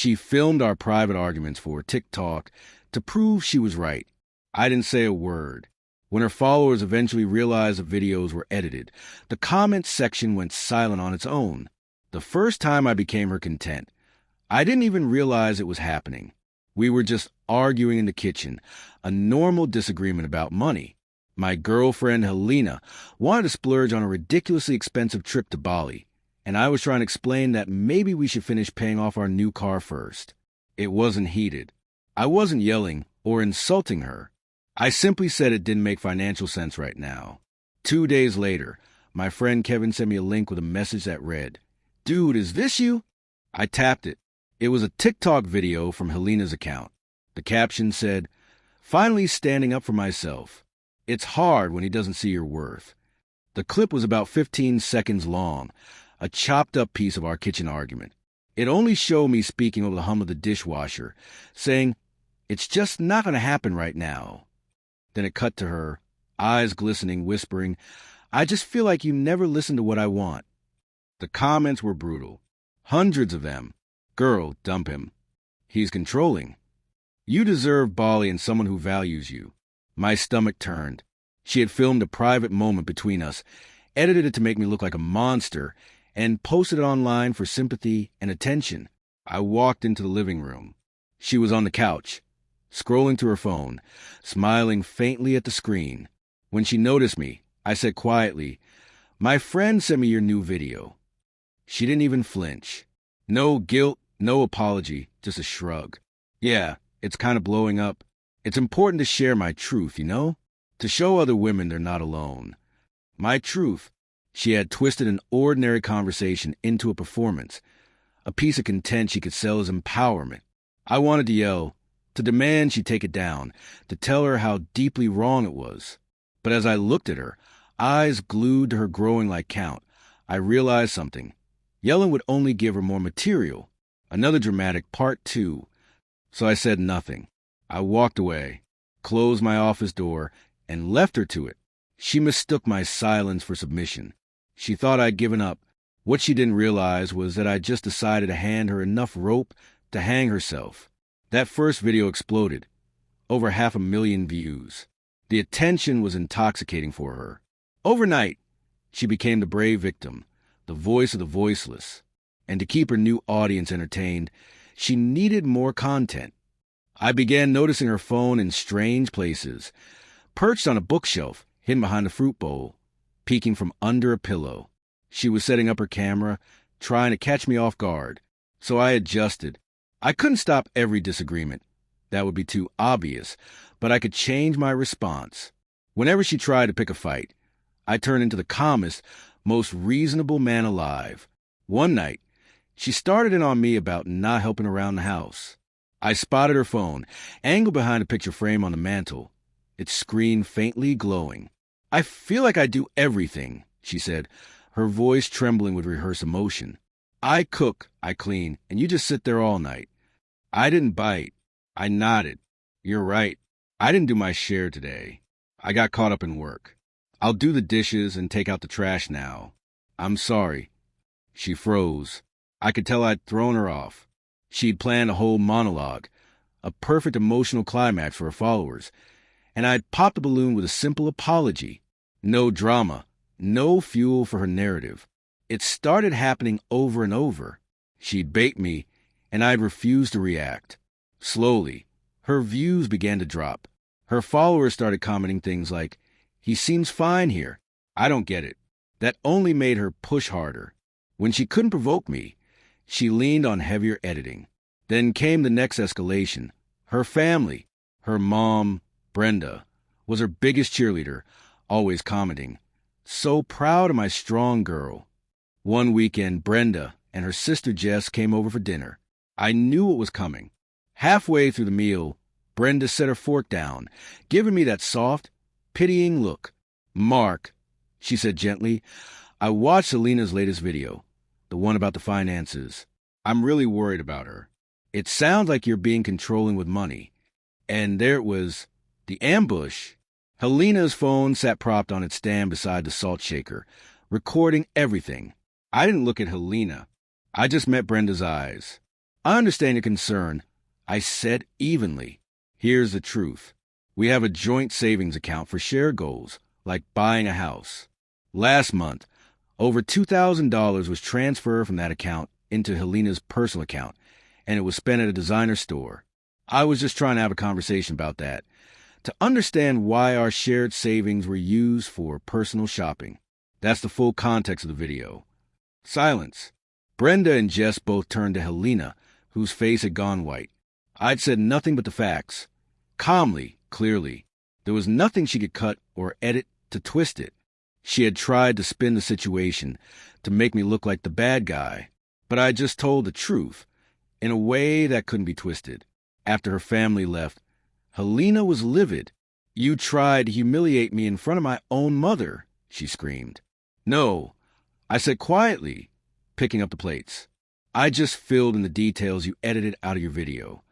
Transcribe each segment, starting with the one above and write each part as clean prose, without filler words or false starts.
She filmed our private arguments for TikTok to prove she was right. I didn't say a word. When her followers eventually realized the videos were edited, the comments section went silent on its own. The first time I became her content. I didn't even realize it was happening. We were just arguing in the kitchen, a normal disagreement about money. My girlfriend, Helena, wanted to splurge on a ridiculously expensive trip to Bali, and I was trying to explain that maybe we should finish paying off our new car first. It wasn't heated. I wasn't yelling or insulting her. I simply said it didn't make financial sense right now. 2 days later, my friend Kevin sent me a link with a message that read, "Dude, is this you?" I tapped it. It was a TikTok video from Helena's account. The caption said, "Finally standing up for myself. It's hard when he doesn't see your worth." The clip was about 15 seconds long, a chopped-up piece of our kitchen argument. It only showed me speaking over the hum of the dishwasher, saying, "It's just not going to happen right now." Then it cut to her, eyes glistening, whispering, "I just feel like you never listen to what I want." The comments were brutal. Hundreds of them. "Girl, dump him. He's controlling. You deserve Bali and someone who values you." My stomach turned. She had filmed a private moment between us, edited it to make me look like a monster, and posted it online for sympathy and attention. I walked into the living room. She was on the couch, scrolling through her phone, smiling faintly at the screen. When she noticed me, I said quietly, "My friend sent me your new video." She didn't even flinch. No guilt, no apology, just a shrug. "Yeah, it's kind of blowing up. It's important to share my truth, you know? To show other women they're not alone." My truth. She had twisted an ordinary conversation into a performance, a piece of content she could sell as empowerment. I wanted to yell, to demand she take it down, to tell her how deeply wrong it was. But as I looked at her, eyes glued to her growing like Count, I realized something. Yelling would only give her more material, another dramatic part 2. So I said nothing. I walked away, closed my office door, and left her to it. She mistook my silence for submission. She thought I'd given up. What she didn't realize was that I'd just decided to hand her enough rope to hang herself. That first video exploded. Over 500,000 views. The attention was intoxicating for her. Overnight, she became the brave victim, the voice of the voiceless. And to keep her new audience entertained, she needed more content. I began noticing her phone in strange places, perched on a bookshelf, hidden behind a fruit bowl, peeking from under a pillow. She was setting up her camera, trying to catch me off guard. So I adjusted. I couldn't stop every disagreement. That would be too obvious, but I could change my response. Whenever she tried to pick a fight, I turned into the calmest, most reasonable man alive. One night, she started in on me about not helping around the house. I spotted her phone, angled behind a picture frame on the mantel, its screen faintly glowing. "I feel like I do everything," she said, her voice trembling with rehearsed emotion. "I cook, I clean, and you just sit there all night." I didn't bite. I nodded. "You're right. I didn't do my share today. I got caught up in work. I'll do the dishes and take out the trash now. I'm sorry." She froze. I could tell I'd thrown her off. She'd planned a whole monologue, a perfect emotional climax for her followers, and I'd popped a balloon with a simple apology. No drama, no fuel for her narrative. It started happening over and over. She'd bait me, and I'd refuse to react. Slowly, her views began to drop. Her followers started commenting things like, "He seems fine here. I don't get it." That only made her push harder. When she couldn't provoke me, she leaned on heavier editing. Then came the next escalation. Her family, her mom, Brenda, was her biggest cheerleader, always commenting, "So proud of my strong girl." One weekend, Brenda and her sister Jess came over for dinner. I knew what was coming. Halfway through the meal, Brenda set her fork down, giving me that soft, pitying look. "Mark," she said gently, "I watched Selena's latest video, the one about the finances. I'm really worried about her. It sounds like you're being controlling with money." And there it was, the ambush. Helena's phone sat propped on its stand beside the salt shaker, recording everything. I didn't look at Helena. I just met Brenda's eyes. I understand your concern. I said evenly. Here's the truth. We have a joint savings account for shared goals, like buying a house. Last month, over $2,000 was transferred from that account into Helena's personal account, and it was spent at a designer store. I was just trying to have a conversation about that, to understand why our shared savings were used for personal shopping. That's the full context of the video. Silence. Brenda and Jess both turned to Helena, whose face had gone white. I'd said nothing but the facts. Calmly, clearly. There was nothing she could cut or edit to twist it. She had tried to spin the situation to make me look like the bad guy, but I just told the truth, in a way that couldn't be twisted. After her family left, Helena was livid. You tried to humiliate me in front of my own mother, she screamed. No, I said quietly, picking up the plates. I just filled in the details you edited out of your video.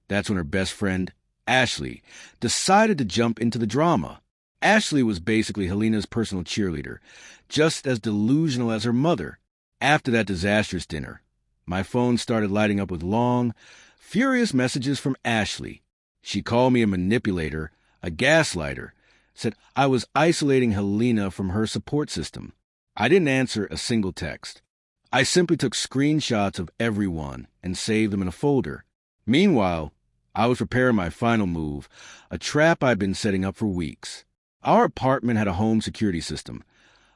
That's when her best friend, Ashley, decided to jump into the drama. Ashley was basically Helena's personal cheerleader, just as delusional as her mother. After that disastrous dinner, my phone started lighting up with long, furious messages from Ashley. She called me a manipulator, a gaslighter, said I was isolating Helena from her support system. I didn't answer a single text. I simply took screenshots of everyone and saved them in a folder. Meanwhile, I was preparing my final move, a trap I'd been setting up for weeks. Our apartment had a home security system,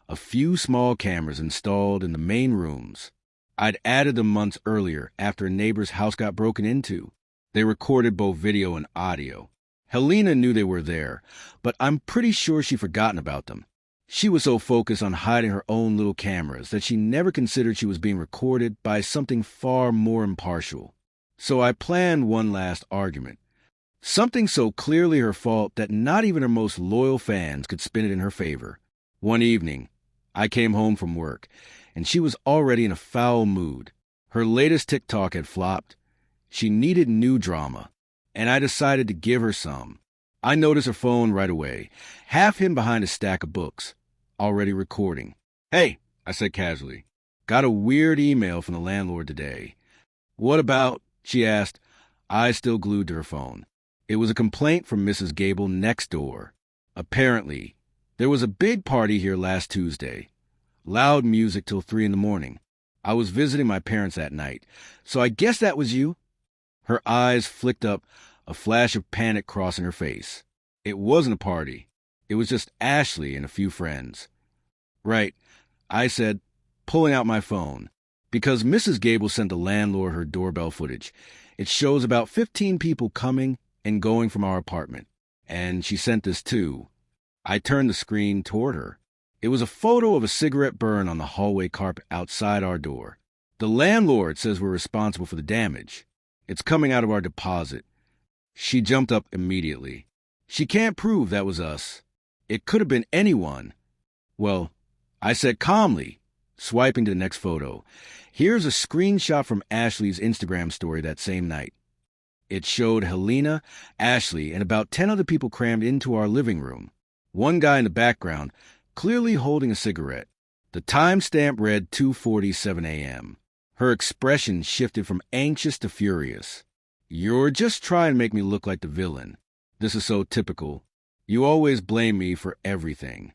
a few small cameras installed in the main rooms. I'd added them months earlier after a neighbor's house got broken into. They recorded both video and audio. Helena knew they were there, but I'm pretty sure she'd forgotten about them. She was so focused on hiding her own little cameras that she never considered she was being recorded by something far more impartial. So I planned one last argument. Something so clearly her fault that not even her most loyal fans could spin it in her favor. One evening, I came home from work, and she was already in a foul mood. Her latest TikTok had flopped. She needed new drama, and I decided to give her some. I noticed her phone right away, half hidden behind a stack of books, already recording. Hey, I said casually. Got a weird email from the landlord today. What about? She asked, eyes still glued to her phone. It was a complaint from Mrs. Gable next door. Apparently, there was a big party here last Tuesday. Loud music till 3 a.m. I was visiting my parents that night, so I guess that was you? Her eyes flicked up, a flash of panic crossing her face. It wasn't a party. It was just Ashley and a few friends. Right, I said, pulling out my phone. Because Mrs. Gable sent the landlord her doorbell footage. It shows about 15 people coming and going from our apartment. And she sent this too. I turned the screen toward her. It was a photo of a cigarette burn on the hallway carpet outside our door. The landlord says we're responsible for the damage. It's coming out of our deposit. She jumped up immediately. She can't prove that was us. It could have been anyone. Well, I said calmly, swiping to the next photo. Here's a screenshot from Ashley's Instagram story that same night. It showed Helena, Ashley, and about 10 other people crammed into our living room. One guy in the background, clearly holding a cigarette. The timestamp read 2:47 a.m. Her expression shifted from anxious to furious. You're just trying to make me look like the villain. This is so typical. You always blame me for everything.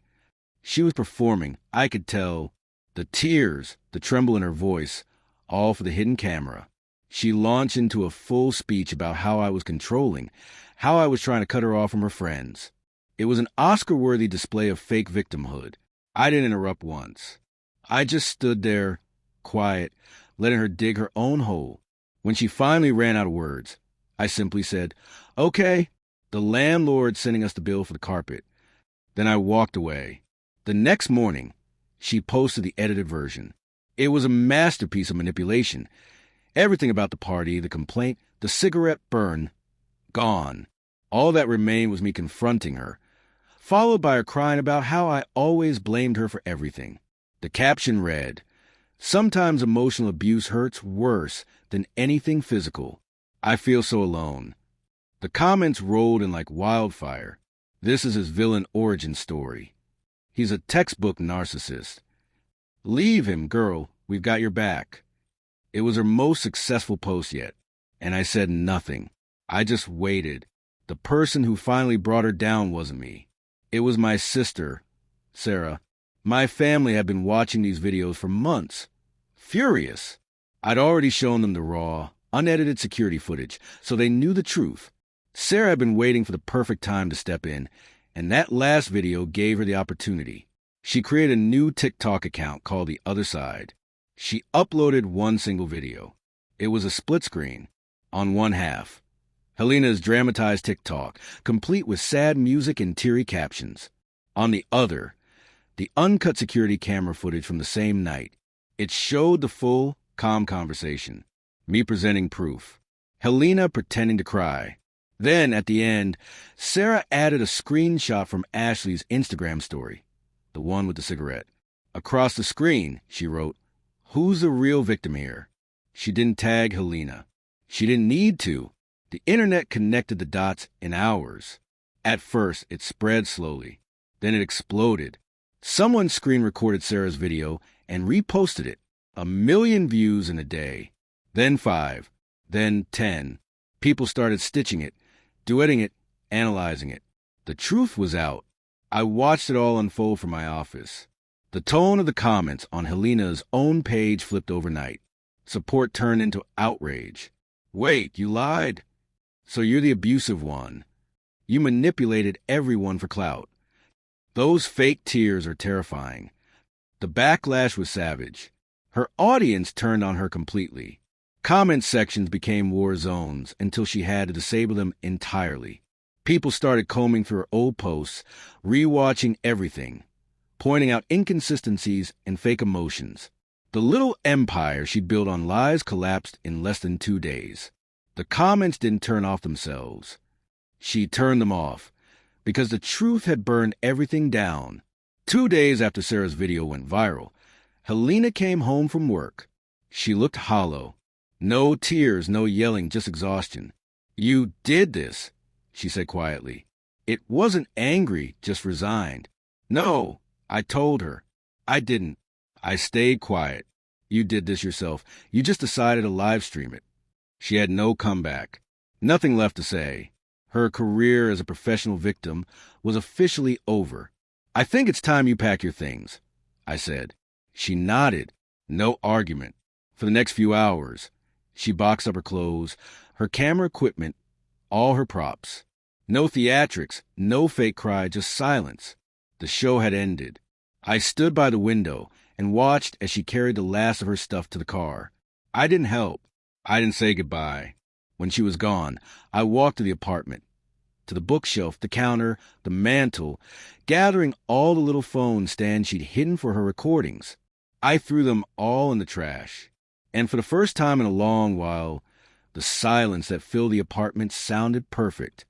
She was performing. I could tell. The tears, the tremble in her voice, all for the hidden camera. She launched into a full speech about how I was controlling, how I was trying to cut her off from her friends. It was an Oscar-worthy display of fake victimhood. I didn't interrupt once. I just stood there, quiet, letting her dig her own hole. When she finally ran out of words, I simply said, "Okay, the landlord's sending us the bill for the carpet." Then I walked away. The next morning, she posted the edited version. It was a masterpiece of manipulation. Everything about the party, the complaint, the cigarette burn, gone. All that remained was me confronting her, followed by her crying about how I always blamed her for everything. The caption read, "Sometimes emotional abuse hurts worse than anything physical. I feel so alone." The comments rolled in like wildfire. This is his villain origin story. He's a textbook narcissist. Leave him, girl. We've got your back. It was her most successful post yet, and I said nothing. I just waited. The person who finally brought her down wasn't me. It was my sister, Sarah. My family had been watching these videos for months, furious. I'd already shown them the raw, unedited security footage, so they knew the truth. Sarah had been waiting for the perfect time to step in, and that last video gave her the opportunity. She created a new TikTok account called The Other Side. She uploaded one single video. It was a split screen. On one half, Helena's dramatized TikTok, complete with sad music and teary captions. On the other, the uncut security camera footage from the same night. It showed the full, calm conversation. Me presenting proof. Helena pretending to cry. Then, at the end, Sarah added a screenshot from Ashley's Instagram story, the one with the cigarette. Across the screen, she wrote, "Who's the real victim here?" She didn't tag Helena. She didn't need to. The internet connected the dots in hours. At first, it spread slowly. Then it exploded. Someone screen recorded Sarah's video and reposted it. 1 million views in a day. Then 5. Then 10. People started stitching it, duetting it, analyzing it. The truth was out. I watched it all unfold from my office. The tone of the comments on Helena's own page flipped overnight. Support turned into outrage. "Wait, you lied? So you're the abusive one. You manipulated everyone for clout." Those fake tears are terrifying. The backlash was savage. Her audience turned on her completely. Comment sections became war zones until she had to disable them entirely. People started combing through her old posts, rewatching everything, pointing out inconsistencies and fake emotions. The little empire she'd built on lies collapsed in less than 2 days. The comments didn't turn off themselves. She turned them off, because the truth had burned everything down. 2 days after Sarah's video went viral, Helena came home from work. She looked hollow. No tears, no yelling, just exhaustion. "You did this," she said quietly. It wasn't angry, just resigned. "No," I told her. "I didn't. I stayed quiet. You did this yourself. You just decided to live stream it." She had no comeback. Nothing left to say. Her career as a professional victim was officially over. "I think it's time you pack your things," I said. She nodded. No argument. For the next few hours, she boxed up her clothes, her camera equipment, all her props. No theatrics, no fake cry, just silence. The show had ended. I stood by the window and watched as she carried the last of her stuff to the car. I didn't help. I didn't say goodbye. When she was gone, I walked to the apartment, to the bookshelf, the counter, the mantel, gathering all the little phone stands she'd hidden for her recordings. I threw them all in the trash. And for the first time in a long while, the silence that filled the apartment sounded perfect.